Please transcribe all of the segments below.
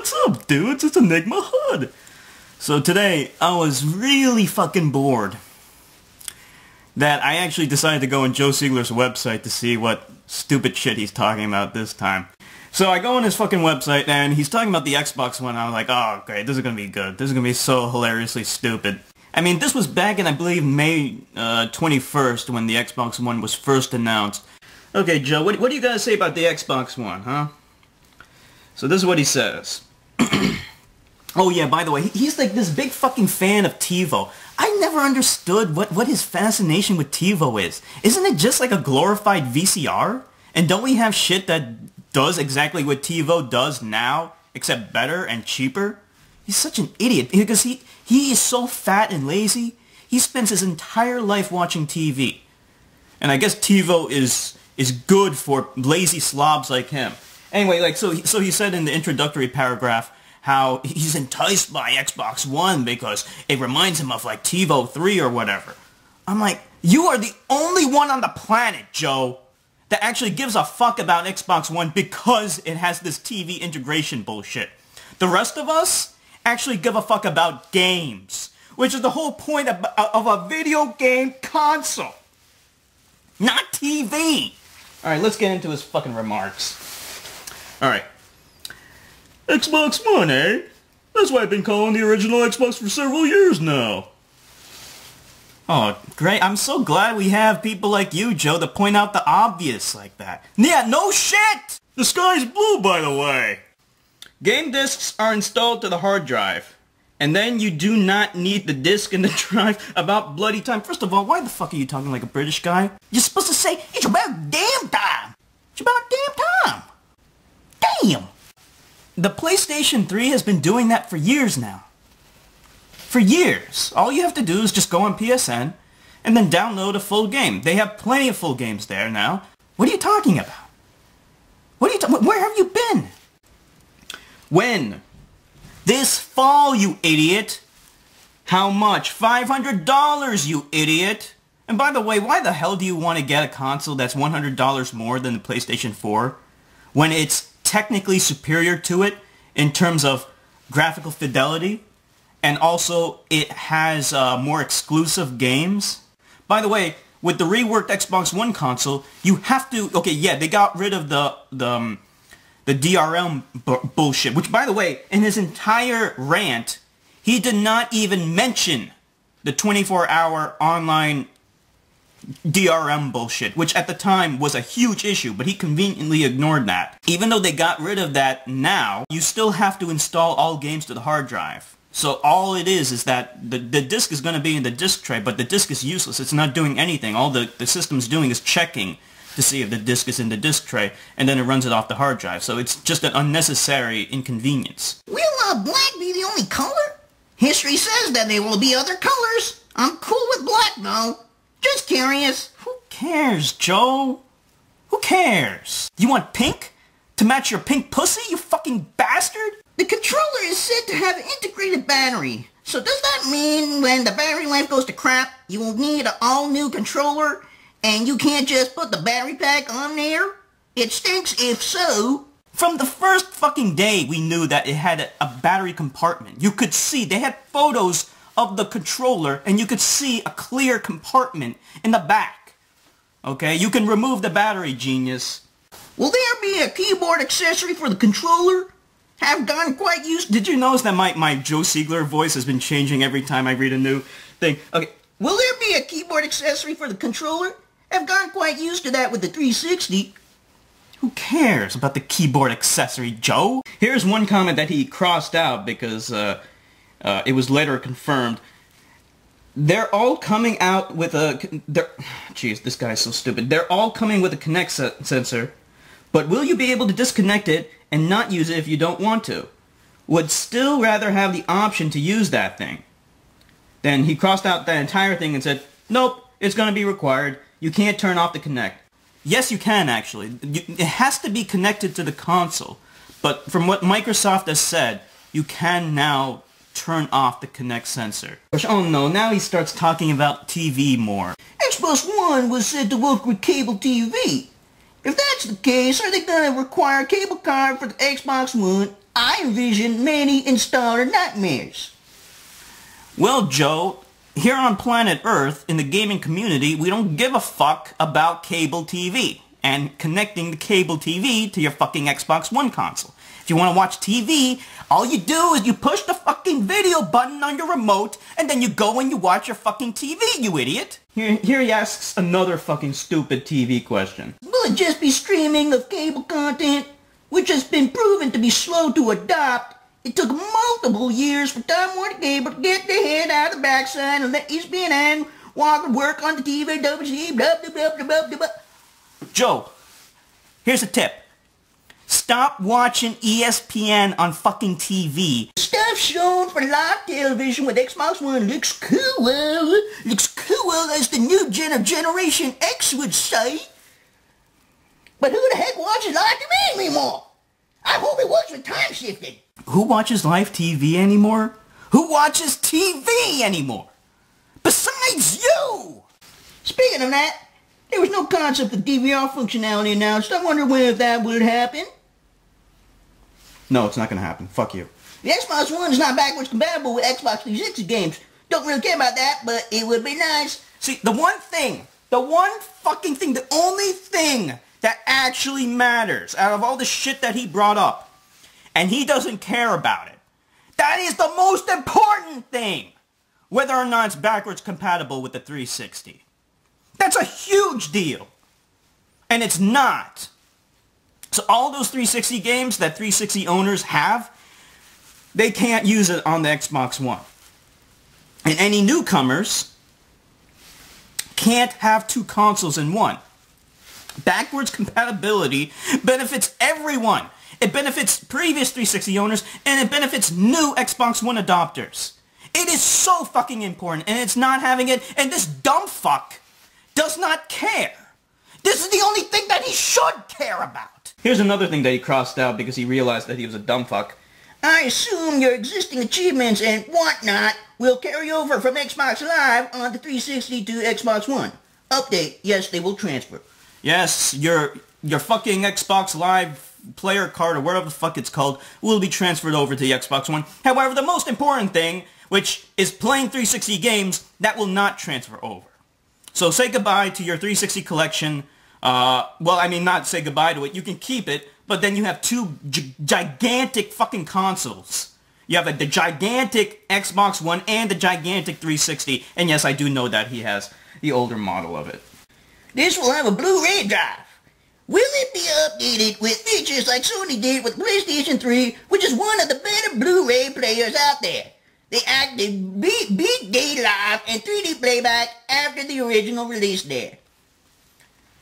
what's up, dudes? It's EnigmaHood. So today, I was really fucking bored that I actually decided to go on Joe Siegler's website to see what stupid shit he's talking about this time. So I go on his fucking website, and he's talking about the Xbox One, and I was like, oh, great, this is gonna be good. This is gonna be so hilariously stupid. I mean, this was back in, I believe, May 21st, when the Xbox One was first announced. Okay, Joe, what do you gotta say about the Xbox One, huh? So this is what he says. Oh yeah, by the way, he's like this big fucking fan of TiVo. I never understood what his fascination with TiVo is. Isn't it just like a glorified VCR? And don't we have shit that does exactly what TiVo does now, except better and cheaper? He's such an idiot, because he is so fat and lazy, he spends his entire life watching TV. And I guess TiVo is good for lazy slobs like him. Anyway, like, so he said in the introductory paragraph how he's enticed by Xbox One because it reminds him of, like, TiVo 3 or whatever. I'm like, you are the only one on the planet, Joe, that actually gives a fuck about Xbox One because it has this TV integration bullshit. The rest of us actually give a fuck about games, which is the whole point of a video game console, not TV. Alright, let's get into his fucking remarks. Alright. Xbox One, eh? That's why I've been calling the original Xbox for several years now. Oh, great. I'm so glad we have people like you, Joe, to point out the obvious like that. Yeah, no shit! The sky's blue, by the way. Game discs are installed to the hard drive. And then you do not need the disc in the drive about bloody time. First of all, why the fuck are you talking like a British guy? You're supposed to say, it's about damn time. It's about damn time. Damn. The PlayStation 3 has been doing that for years now. For years. All you have to do is just go on PSN and then download a full game. They have plenty of full games there now. What are you talking about? Where have you been? When? This fall, you idiot. How much? $500, you idiot. And by the way, why the hell do you want to get a console that's $100 more than the PlayStation 4 when it's technically superior to it in terms of graphical fidelity, and also it has more exclusive games? By the way, with the reworked Xbox One console, you have to... Okay, yeah, they got rid of the DRM bullshit, which, by the way, in his entire rant, he did not even mention the 24-hour online DRM bullshit, which at the time was a huge issue, but he conveniently ignored that. Even though they got rid of that now, you still have to install all games to the hard drive. So all it is that the disc is going to be in the disc tray, but the disc is useless. It's not doing anything. All the system's doing is checking to see if the disc is in the disc tray, and then it runs it off the hard drive. So it's just an unnecessary inconvenience. Will black be the only color? History says that there will be other colors. I'm cool with black, though. Just curious. Who cares, Joe? Who cares? You want pink? To match your pink pussy, you fucking bastard? The controller is said to have an integrated battery. So does that mean when the battery life goes to crap, you will need an all-new controller, and you can't just put the battery pack on there? It stinks if so. From the first fucking day, we knew that it had a battery compartment. You could see, they had photos of the controller, and you could see a clear compartment in the back. Okay, you can remove the battery, genius. Will there be a keyboard accessory for the controller? Have gotten quite used... Did you notice that my Joe Siegler voice has been changing every time I read a new thing? Okay. Will there be a keyboard accessory for the controller? I've gotten quite used to that with the 360. Who cares about the keyboard accessory, Joe? Here's one comment that he crossed out because it was later confirmed. They're all coming out with a... Jeez, this guy's so stupid. They're all coming with a Kinect sensor, but will you be able to disconnect it and not use it if you don't want to? Would still rather have the option to use that thing. Then he crossed out that entire thing and said, nope, it's going to be required. You can't turn off the Kinect. Yes, you can, actually. It has to be connected to the console. But from what Microsoft has said, you can now turn off the Kinect sensor. Oh no, now he starts talking about TV more. Xbox One was said to work with cable TV. If that's the case, are they going to require a cable card for the Xbox One? I envision many installer nightmares. Well, Joe, here on planet Earth, in the gaming community, we don't give a fuck about cable TV and connecting the cable TV to your fucking Xbox One console. If you want to watch TV, all you do is you push the fucking video button on your remote, and then you go and you watch your fucking TV, you idiot. Here he asks another fucking stupid TV question. Will it just be streaming of cable content, which has been proven to be slow to adopt? It took multiple years for Time Warner Cable to get their head out of the backside and let ESPN Walker work on the TV, blah, blah, blah, blah, blah, blah. Joe, here's a tip. Stop watching ESPN on fucking TV. Stuff shown for live television with Xbox One looks cool. Looks cool as the new Generation X would say. But who the heck watches live TV anymore? I hope it works with time shifting. Who watches live TV anymore? Who watches TV anymore? Besides you! Speaking of that, there was no concept of DVR functionality announced. I wonder when that would happen. No, it's not gonna happen. Fuck you. The Xbox One is not backwards compatible with Xbox 360 games. Don't really care about that, but it would be nice. See, the one fucking thing, the only thing that actually matters out of all the shit that he brought up, and he doesn't care about it, that is the most important thing, whether or not it's backwards compatible with the 360. That's a huge deal. And it's not. So all those 360 games that 360 owners have, they can't use it on the Xbox One. And any newcomers can't have two consoles in one. Backwards compatibility benefits everyone. It benefits previous 360 owners, and it benefits new Xbox One adopters. It is so fucking important, and it's not having it, and this dumb fuck does not care. This is the only thing that he should care about. Here's another thing that he crossed out because he realized that he was a dumb fuck. I assume your existing achievements and whatnot will carry over from Xbox Live onto 360 to Xbox One. Update, yes, they will transfer. Yes, your fucking Xbox Live player card, or whatever the fuck it's called, will be transferred over to the Xbox One. However, the most important thing, which is playing 360 games, that will not transfer over. So say goodbye to your 360 collection. Well, I mean, not say goodbye to it. You can keep it, but then you have two gigantic fucking consoles. You have the gigantic Xbox One and the gigantic 360. And yes, I do know that he has the older model of it. This will have a Blu-ray drive. Will it be updated with features like Sony did with PlayStation 3, which is one of the better Blu-ray players out there? They acted beat day live and 3D playback after the original release there.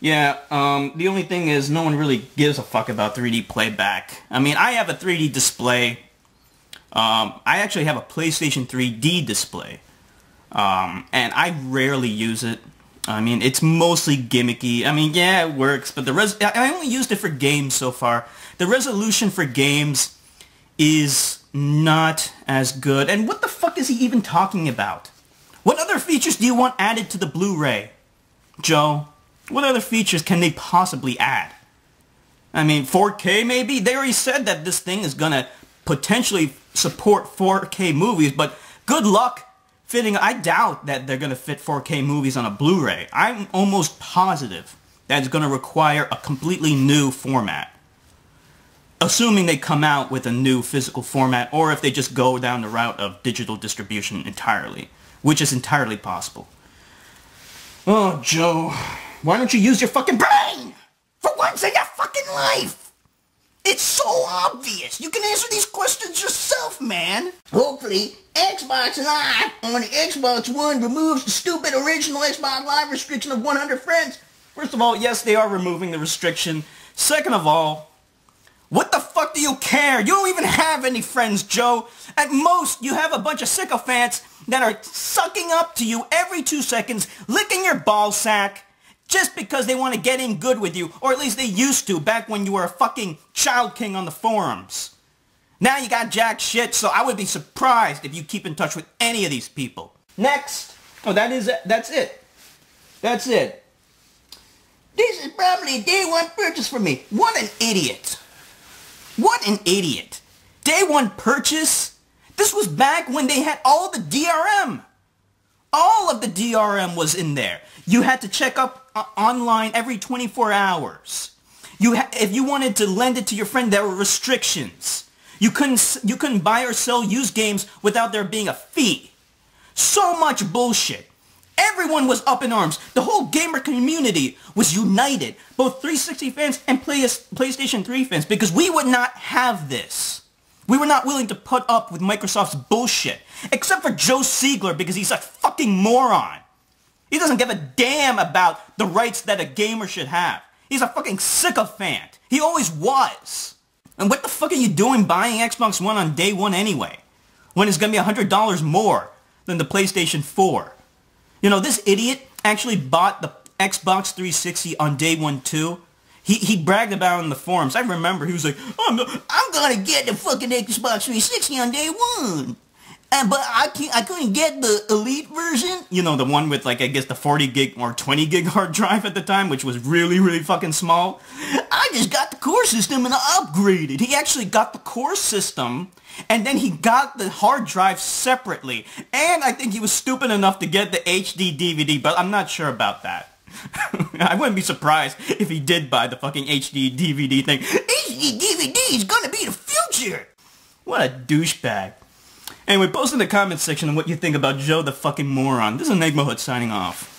Yeah, the only thing is no one really gives a fuck about 3D playback. I mean, I have a 3D display. I actually have a PlayStation 3D display. And I rarely use it. I mean, it's mostly gimmicky. I mean, yeah, it works, but I only used it for games so far. The resolution for games is not as good. And what the fuck is he even talking about? What other features do you want added to the Blu-ray? Joe, what other features can they possibly add? I mean, 4K maybe? They already said that this thing is gonna potentially support 4K movies, but good luck fitting. I doubt that they're gonna fit 4K movies on a Blu-ray. I'm almost positive that it's gonna require a completely new format. Assuming they come out with a new physical format, or if they just go down the route of digital distribution entirely, which is entirely possible. Oh, Joe, why don't you use your fucking brain? For once in your fucking life! It's so obvious! You can answer these questions yourself, man! Hopefully, Xbox Live on the Xbox One removes the stupid original Xbox Live restriction of 100 friends. First of all, yes, they are removing the restriction. Second of all, what the fuck do you care? You don't even have any friends, Joe. At most, you have a bunch of sycophants that are sucking up to you every 2 seconds, licking your ball sack, just because they want to get in good with you, or at least they used to back when you were a fucking child king on the forums. Now you got jack shit, so I would be surprised if you keep in touch with any of these people. Next. Oh, that's it. That's it. This is probably a day one purchase for me. What an idiot. What an idiot. Day one purchase? This was back when they had all the DRM. All of the DRM was in there. You had to check up online every 24 hours. If you wanted to lend it to your friend, there were restrictions. You couldn't buy or sell used games without there being a fee. So much bullshit. Everyone was up in arms. The whole gamer community was united. Both 360 fans and PlayStation 3 fans, because we would not have this. We were not willing to put up with Microsoft's bullshit. Except for Joe Siegler, because he's a fucking moron. He doesn't give a damn about the rights that a gamer should have. He's a fucking sycophant. He always was. And what the fuck are you doing buying Xbox One on day one anyway? When it's gonna be $100 more than the PlayStation 4. You know, this idiot actually bought the Xbox 360 on day one too. He bragged about it in the forums. I remember he was like, I'm gonna get the fucking Xbox 360 on day one. But I couldn't get the Elite version. You know, the one with, like, I guess the 40 gig or 20 gig hard drive at the time, which was really, really fucking small. I just got the core system and I upgraded. He actually got the core system, and then he got the hard drive separately. And I think he was stupid enough to get the HD DVD, but I'm not sure about that. I wouldn't be surprised if he did buy the fucking HD DVD thing. HD DVD is gonna be the future! What a douchebag. Anyway, post in the comments section on what you think about Joe the fucking moron. This is EnigmaHood signing off.